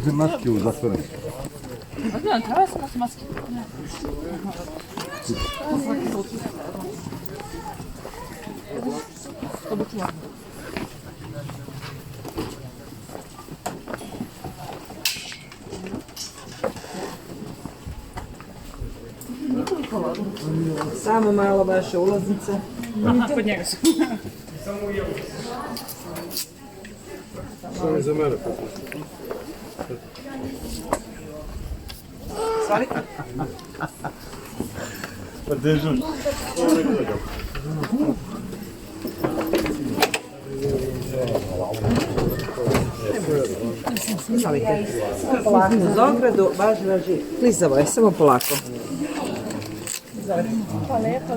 Uzim maske u zatvoren. A znam, treba sam nosi maske. Samo malo vaše ulaznice. Aha, kod njega su. Samo za mene. Svalite. Pa dežur. Svalite. Polako uz ogradu, važi. Klizavo je, samo polako. Pa lepo.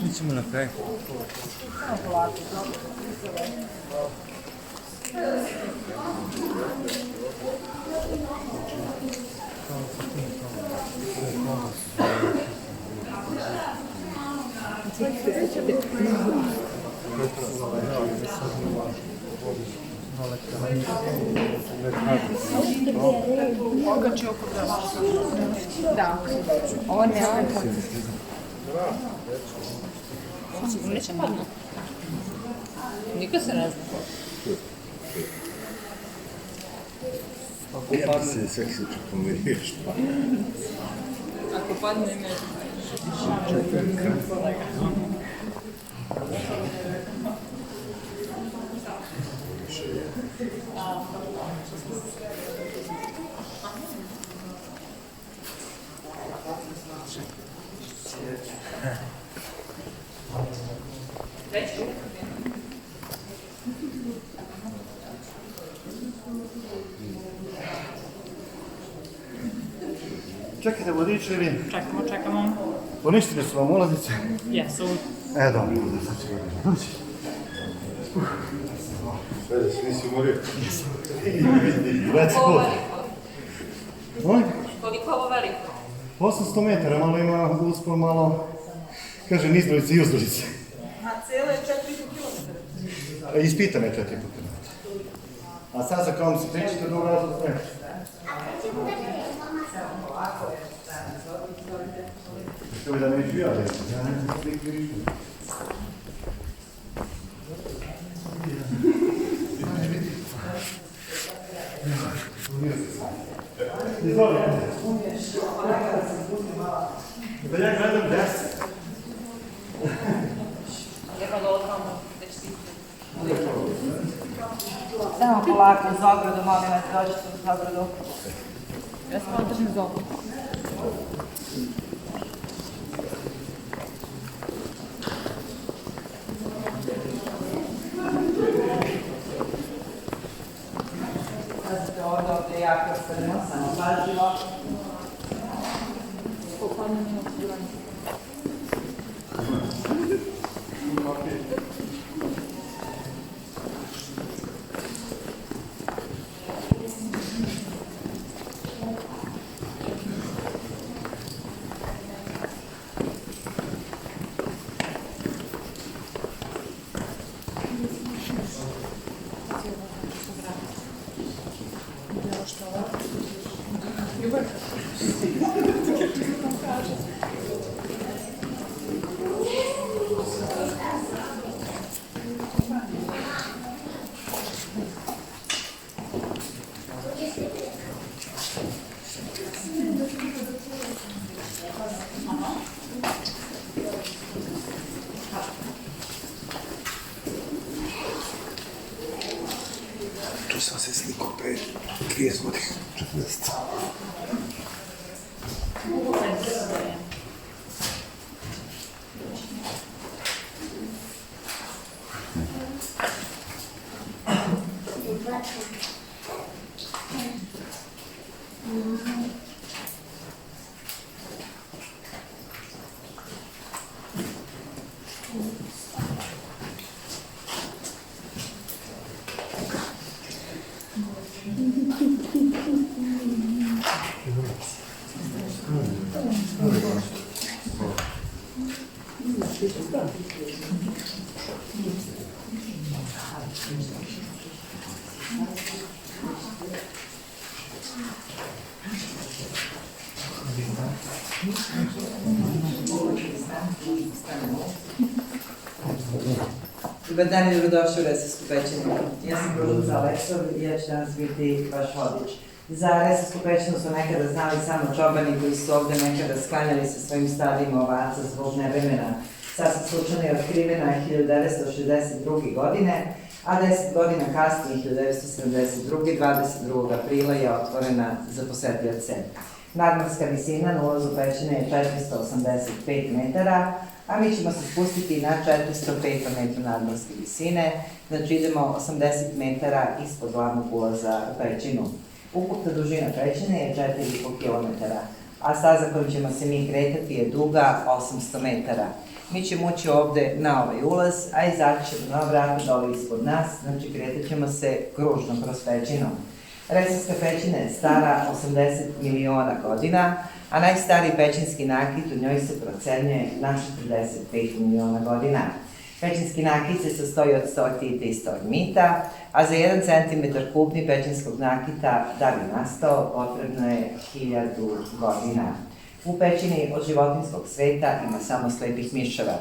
Mi ćemo na kraju. Okači oko da. Ovo ne, ovo je sigurno neće malo. Nikad se ne zna. Ako padne, seksi ću pomiriješ. Ako padne, ne. Čekajte vodiče ili? Čekamo. Poništili su vam ulaznice? Jesu. Dobro, sad će vodiče doći. Sve, svi si umorio. Reci put. Molim? Koliko je ovo veliko? 800 metara, malo ima uspon, malo, kažem, izdolice i uzdolice. A cijelo je 4,5 km. Ispita me 4,5 km. A sad za kom se pričate, dobro razlog spremati. Što bi da neću ja reći, ja ne znam slik vidiš. Izvolite. Da ja gledam 10. Jebalo odvamo, već ti. Samo polako uz ogradu, molim vas, dođite uz ogradu. Ja sam vam držim za ovo. Pazite, ovdje je jako crno, samo pažljivo. Popadne mi osiguranje. Tu sam se slikao pre 30 godina. 40. Dobar dan i dobrodošli u Resavsku pećinu. Ja sam Ružica Aleksov i ja ću danas biti vaš vodič. Za Resavsku pećinu su nekada znali samo čobani koji su ovde nekada sklanjali sa svojim stadima ovaca zbog nevremena. Sasvim slučajno je otkrivena 1962. godine, a 10 godina kasnije, 1972. 22. aprila je otvorena za posetioce. Nadmorska visina na ulazu pećine je 485 metara, a mi ćemo se spustiti na 405 metru nadmorske visine, znači idemo 80 metara ispod glavnog ulaza u pećinu. Ukupna dužina pećine je 4,5 km, a staza kojom ćemo se mi kretati je duga 800 metara. Mi ćemo ući ovde na ovaj ulaz, a izaći ćemo na vrata dole ispod nas, znači kretat ćemo se kružno kroz pećinu. Resavska pećina je stara 80 miliona godina, a najstariji pećinski nakit u njoj se procenjuje na 45 miliona godina. Pećinski nakit se sastoji od stalaktita i stalagmita, a za 1 cm kubni pećinskog nakita da bi nastao potrebno je 1000 godina. U pećini od životinjskog sveta ima samo slepih miševa.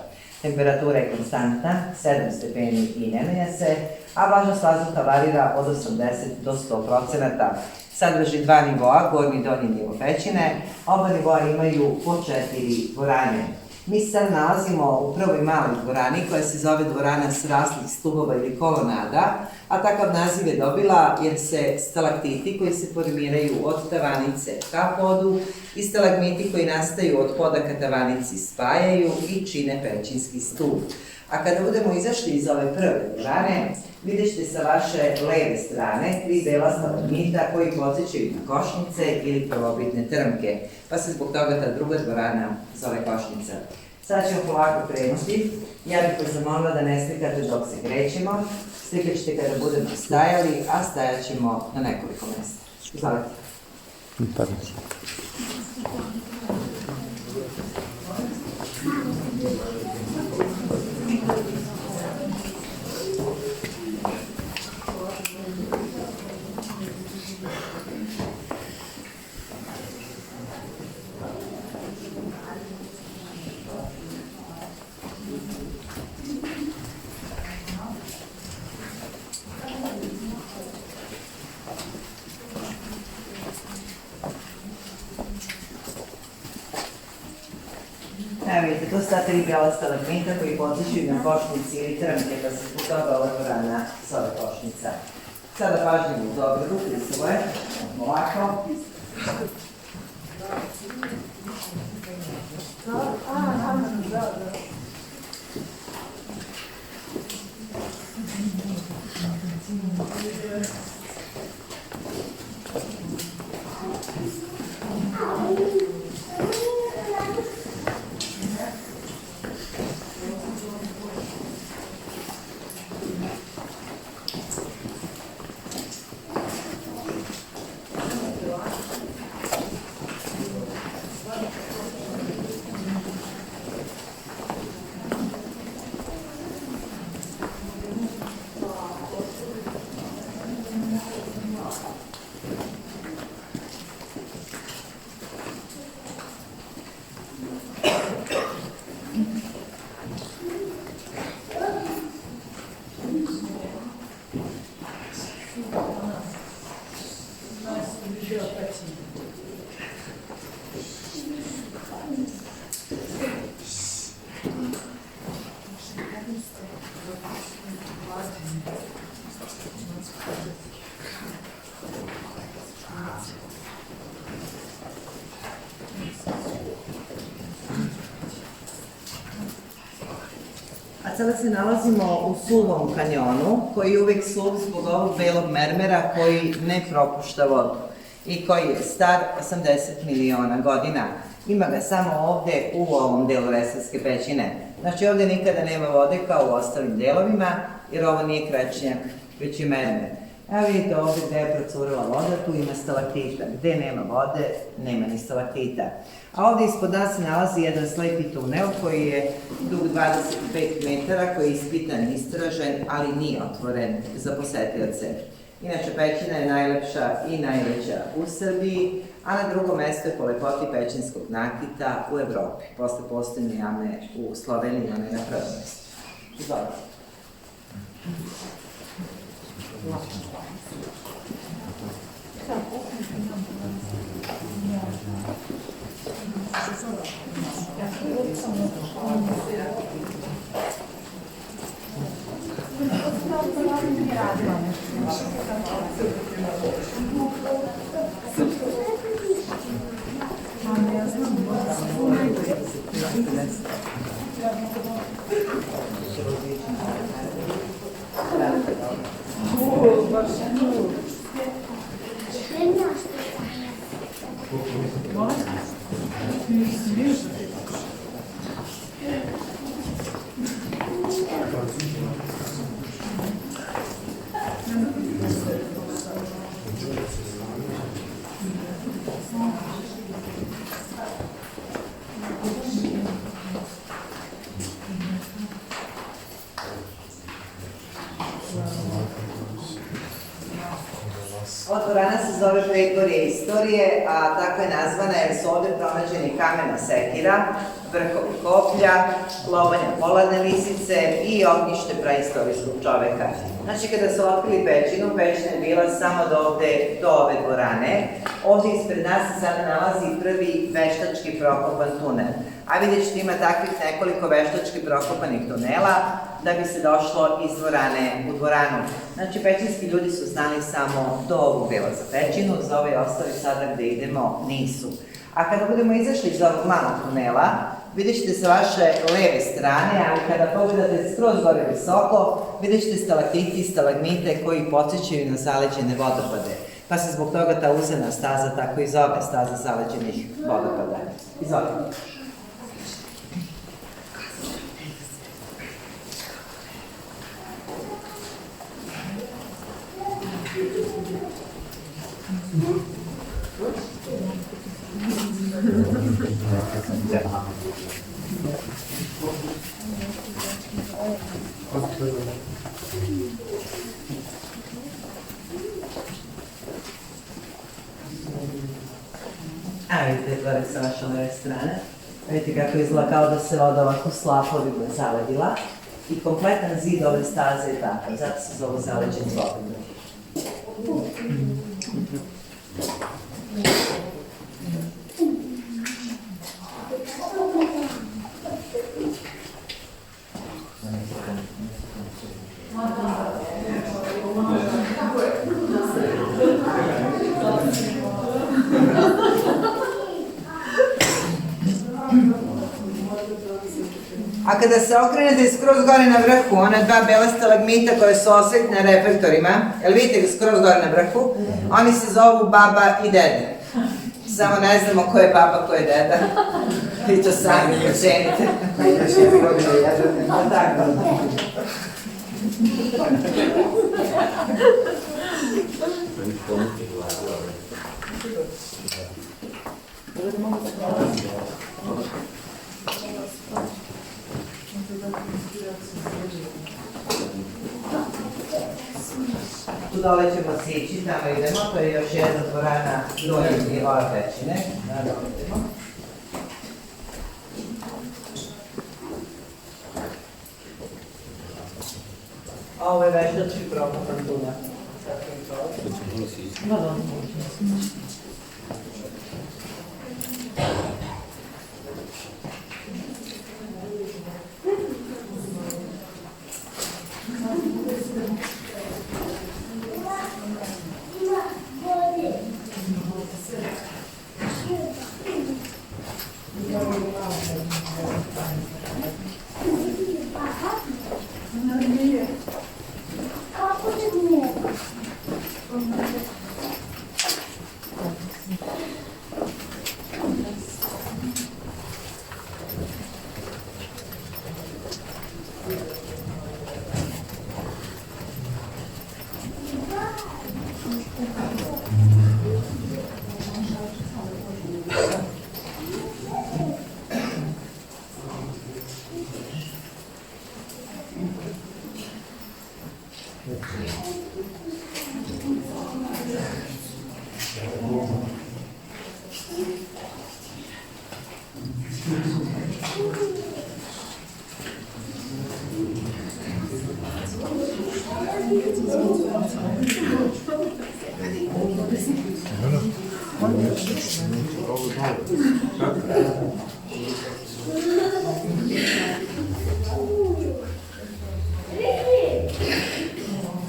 Temperatura je konstantna, 7 stepeni i ne menja se, a vlažnost vazduha varira od 80 do 100%. Sadrži 2 nivoa, gornji i donji nivo pećine, oba nivoa imaju po 4 dvorane. Mi se sad nalazimo u prvoj maloj dvorani koja se zove dvorana sraslih stubova ili kolonada, a takav naziv je dobila jer se stalaktiti koji se formiraju od tavanice ka podu i stalagmiti koji nastaju od poda ka tavanici spajaju i čine pećinski stub. A kada budemo izašli iz ove prve dvorane, vidjet ćete sa vaše leve strane 3 bela stalagmita koji podsjećaju na košnice ili prvobitne trmke, pa se zbog toga ta druga dvorana zove košnica. Sad ćemo polako krenuti. Ja bih vas zamolila da ne slikate dok se krećemo. Slikat ćete kada budemo stajali, a stajat ćemo na nekoliko mesta. Izvolite. Evo vidite, to su ta 3 bela stalagmita koji podsjećaju na košnici ili trmke, pa se zbog toga ova dvorana zove košnica. Sada pažnjamo uz obe ruke i svoje, ovako. Sada se nalazimo u suvom kanjonu, koji je uvek suv zbog ovog belog mermera koji ne propušta vodu i koji je star 80 miliona godina. Ima ga samo ovde u ovom delu Resavske pećine. Znači ovde nikada nema vode kao u ostalim delovima, jer ovo nije krečnjak, već je mermer. Evo vidite ovde gde je procurila voda, tu ima stalaktita. Gde nema vode, nema ni stalaktita. A ovde ispod nas se nalazi jedan slepi tunel koji je dug 25 metara, koji je ispitan i istražen, ali nije otvoren za posetioce. Inače, pećina je najlepša i najveća u Srbiji, a na drugom mestu je po lepoti pećinskog nakita u Evropi. Posle postojne jame u Sloveniji, ona je na prvom mestu. Izvolite. Ova dvorana se zove Predvorje istorije, a tako je nazvana jer su ovde pronađeni kamena sekira, vrhovi koplja, lovanja poladne lisice i ognjište praistorijskog čoveka. Znači, kada su otkrili pećinu, pećina je bila samo do ove dvorane. Ovde ispred nas se sada nalazi prvi veštački prokopan tunel. A vidjet ćete, ima takvih nekoliko veštački prokopanih tunela da bi se došlo iz dvorane u dvoranu. Znači, pećinski ljudi su znali samo do ovog dela za pećinu, za ovaj ostali sada gde idemo nisu. A kada budemo izašli iz ovog malog tunela, vidjet ćete sa vaše leve strane, ali kada pogledate skroz gore visoko, vidjet ćete stalaktite i stalagmite koji podsjećaju na zaleđene vodopade. Pa se zbog toga ta uzena staza tako i zove, staza zaleđenih vodopada. Izvolite. A vidite gore sa vaše leve strane. Vidite kako izgleda kao da se voda ovako slapovima zaledila. I kompletan zid ove staze je takav, zato se zovu zaleđeni vodopad. A kada se okrenete skroz gore na vrhu, one dva bela stalagmita koje su osvetljene reflektorima, jel vidite skroz gore na vrhu, oni se zovu baba i dede. Samo ne znamo ko je baba, ko je deda. Vi to sami procenite. Tako. Tu dole ćemo sići, tamo idemo, to je još jedna dvorana drugih nivoa pećine. Ovo je veštački prokopan tunel.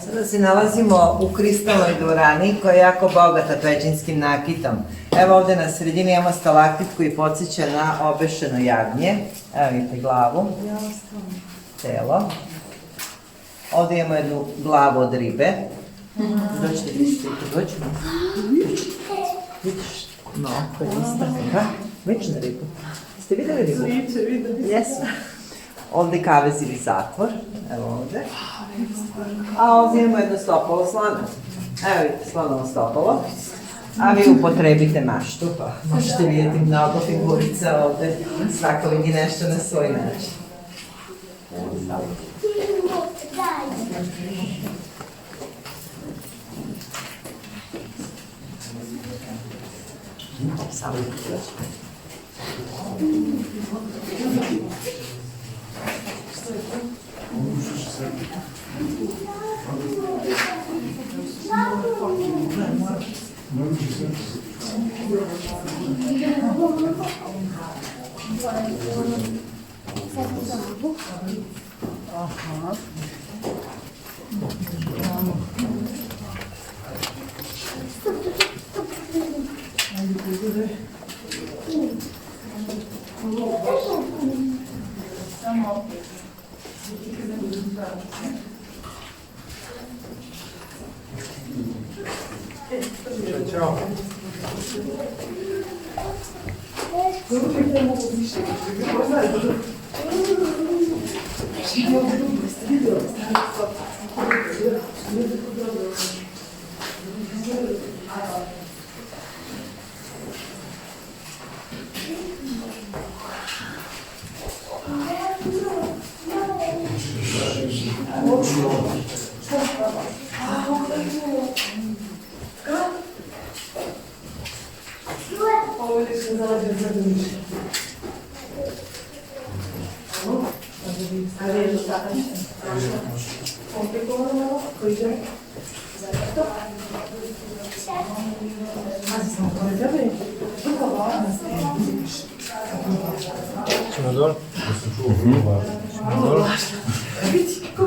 Sada se nalazimo u kristalnoj dvorani koja je jako bogata pećinskim nakitom. Evo ovde na sredini imamo stalaktit koji podsjeća na obešeno jagnje. Evo vidite glavu, telo. Ovde imamo jednu glavu od ribe. Dođite, vidite, dođu. Vidiš? No, to je istraka. Vidiš na ribu? Ste videli ribu? Jesu. Ovde kavez ili zatvor. Evo ovde. A ovdje imamo jedno stopalo slana. Evo vidite, slonovo stopalo. A vi upotrebite maštu, pa možete vidjeti mnogo figurica ovde. Svako vidi nešto na svoj način. Samo vidite.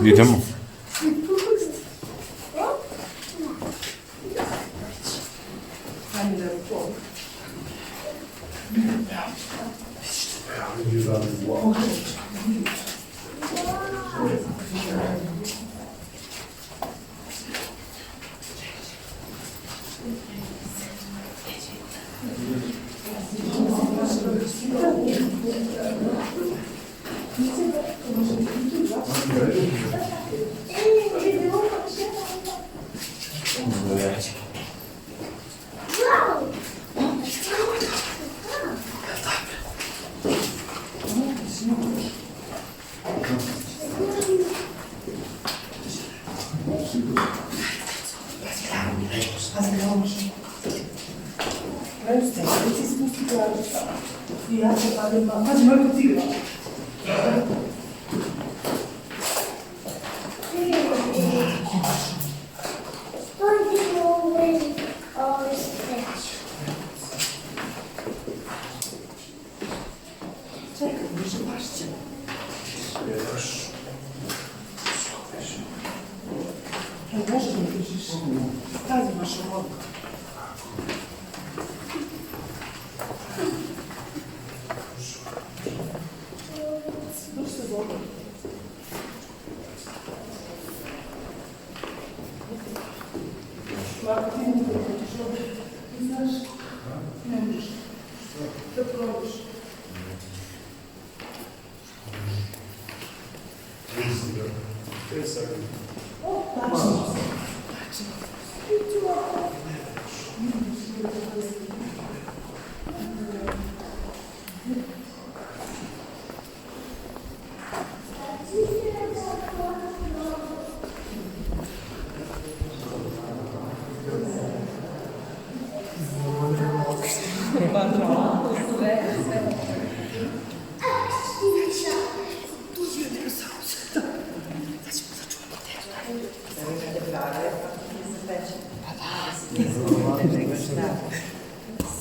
Idemo.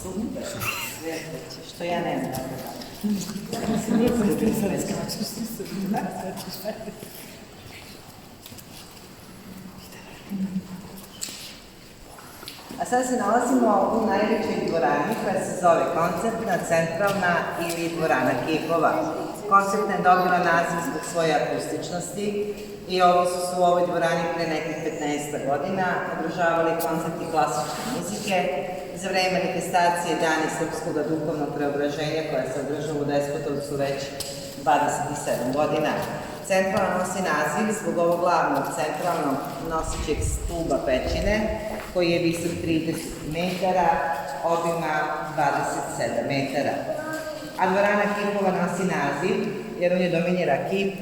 Super. Što ja ne znam. A sad se nalazimo u najvećoj dvorani koja se zove Koncertna, Centralna ili Dvorana kipova. Koncertna je dobila naziv zbog svoje akustičnosti i ovi su se u ovoj dvorani pre nekih 15 godina održavali koncerti klasične muzike. Za vreme manifestacije Dani srpskog duhovnog preobraženja koja se održava u Despotovcu već 27 godina. Centralna nosi naziv zbog ovog glavnog centralnog nosićeg stuba pećine koji je visok 30 metara, obima 27 metara. A dvorana kipova nosi naziv jer u njoj dominira kip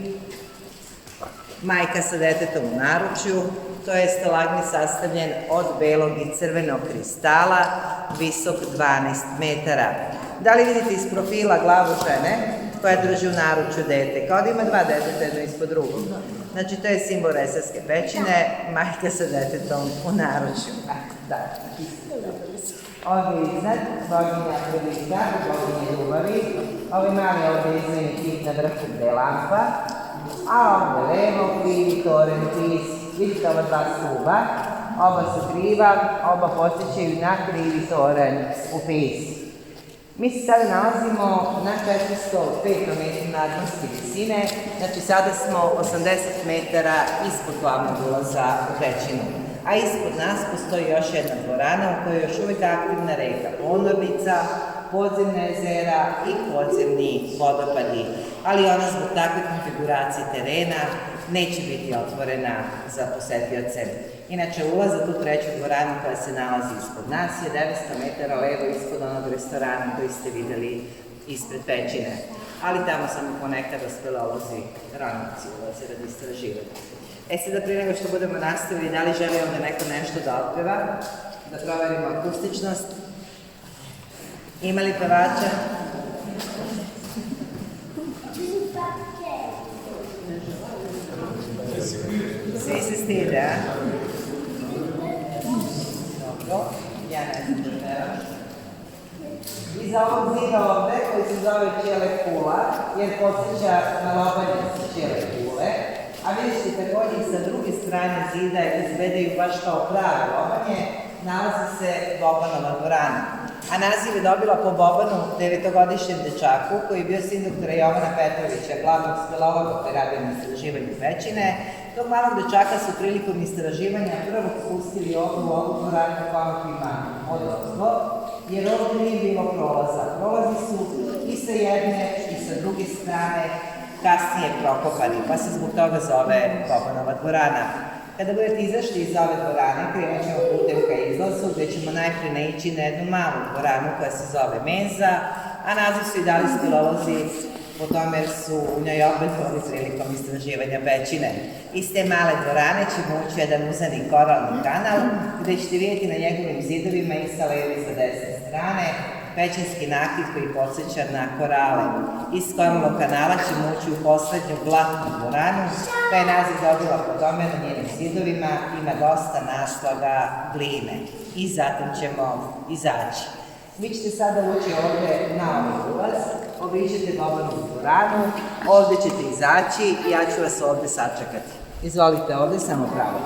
majka sa detetom u naručju. To je stalagmit sastavljen od belog i crvenog kristala, visok 12 metara. Da li vidite iz profila glavu žene koja drži u naručju dete, kao da ima dva deteta jedno ispod drugog. Znači, to je simbol Resavske pećine, majka sa detetom u naručju. Da. Ovdje iznad, boginja Afrodita, boginja ljubavi. Ovi mali ovdje izmeni kip na vrhu gde je lampa, a ovdje levo krivi toren pis. Vidite ova dva stuba, oba su kriva, oba podsjećaju na krivi toren u pis. Mi se sada nalazimo na 405 metru nadmorske visine, znači sada smo 80 metara ispod glavnog ulaza u pećinu. A ispod nas postoji još jedna dvorana u kojoj je još uvijek aktivna reka Ponornica, podzemna jezera i podzemni vodopadi. Ali ona zbog takve konfiguracije terena neće biti otvorena za posetioce. Inače, ulaz za tu treću dvoranu koja se nalazi ispod nas je 900 metara levo ispod onog restorana koji ste videli ispred pećine. Ali tamo samo ponekad speleolozi ranjici ulaze radi istraživanja. Sada prije nego što budemo nastavili, da li želi ovdje neko nešto da otpeva? Da proverimo akustičnost. Ima li pevača? Svi se stide, a? Dobro, ja ne znam da pevam. Iza ovog zida ovde, koji se zove Ćele kula, jer podsjeća na lobanje sa Ćele kule, a vidite također sa druge strane zida izgledaju baš kao prave lobanje, nalazi se Bobanova dvorana. A naziv je dobila po Bobanu, 9-godišnjem dečaku, koji je bio sin doktora Jovana Petrovića, glavnog speleologa koji radio na istraživanju pećine. Tog malog dečaka su prilikom istraživanja prvo spustili ovdje u ovu dvoranu kako ima odozgo, jer ovdje nije bilo prolaza. Prolazi su i sa jedne i sa druge strane kasnije prokopani, pa se zbog toga zove Bobanova dvorana. Kada budete izašli iz ove dvorane, krenut ćemo putem ka izlazu, gde ćemo najprije naići na jednu malu dvoranu koja se zove Menza, a naziv su i dali speleolozi po tome jer su u njoj obedovali prilikom istraživanja pećine. Iz te male dvorane ćemo ući jedan uzani koralni kanal, gde ćete vidjeti na njegovim zidovima i sa leve i sa desne strane pećinski nakit koji podsjeća na korale. Iz koralnog kanala ćemo ući u poslednju blatnu dvoranu, pa je naziv dobila po tome na njenim zidovima ima dosta naslaga gline. I zatim ćemo izaći. Vi ćete sada ući ovdje na ovaj ulaz, obiđete Bobanovu dvoranu, ovdje ćete izaći i ja ću vas ovdje sačekati. Izvolite ovdje, samo pravo.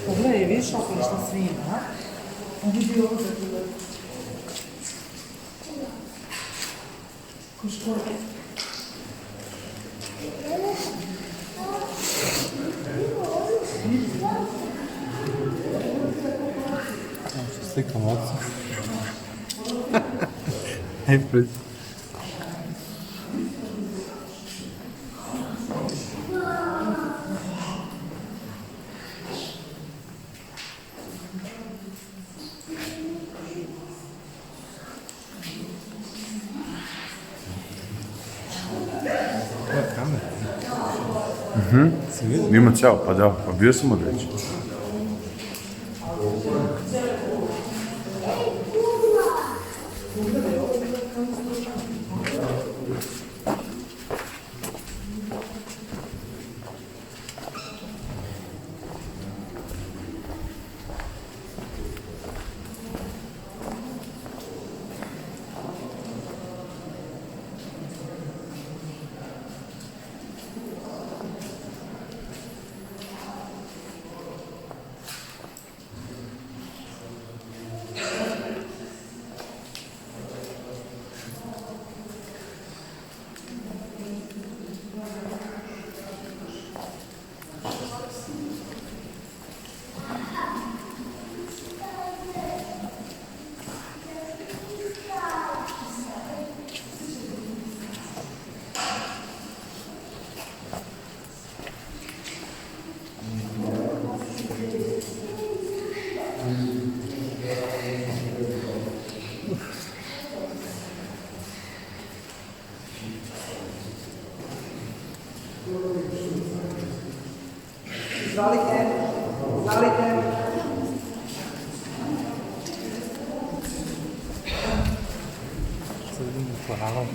Pogledaj, viš, šoping što svima. On bi bio ovo za bilo. Ko škoda. Slikam oca. Hej, pred. Ima ćao, pa da, pa bio sam odreći. Izvolite, izvolite. Hvala.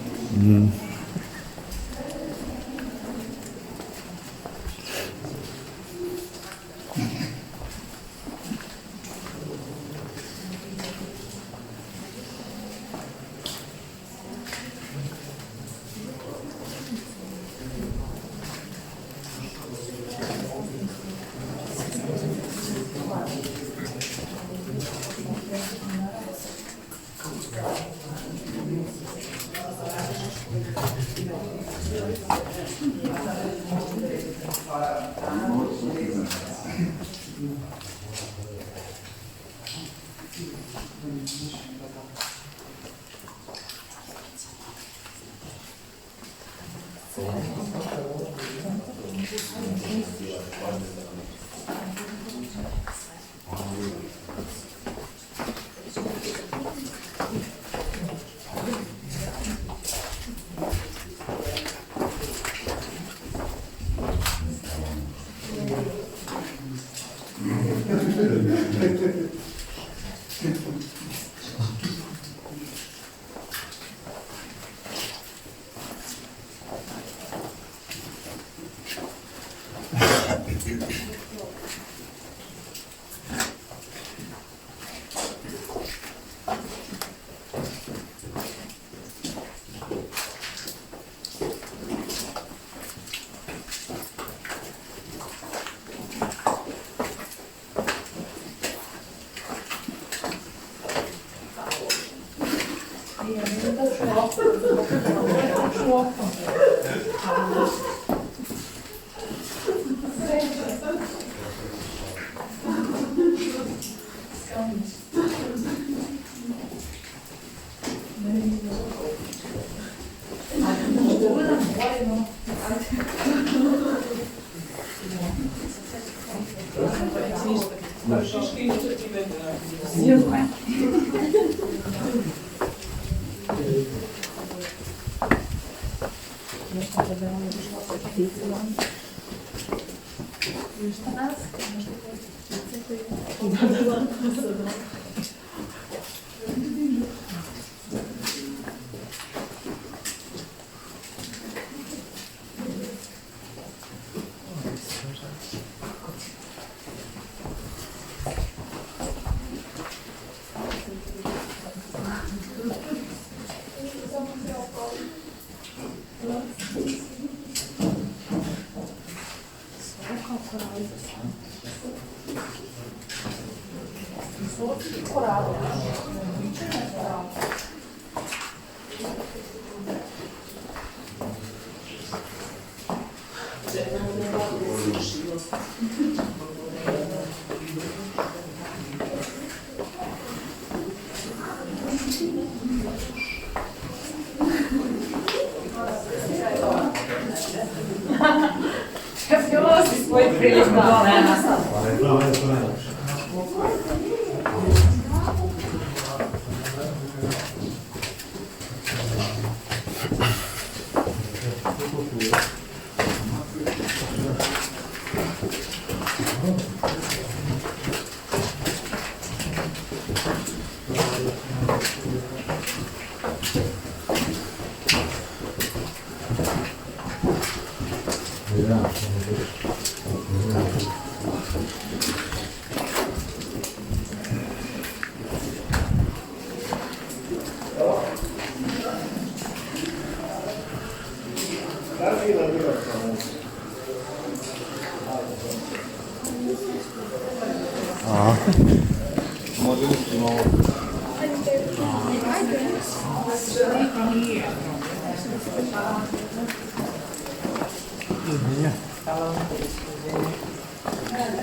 Htjela si svoj priljev da.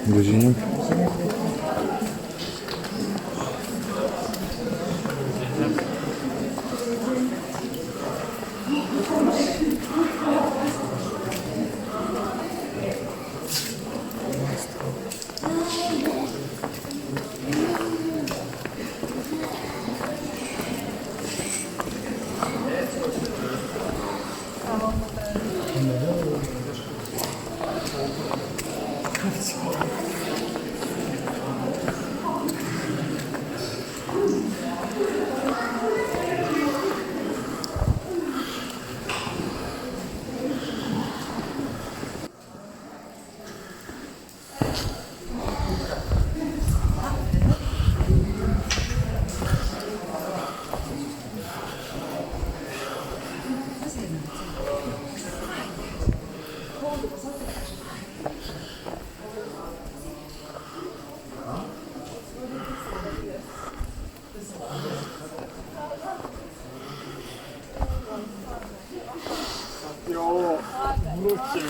Doviđenja. Jo, vruće.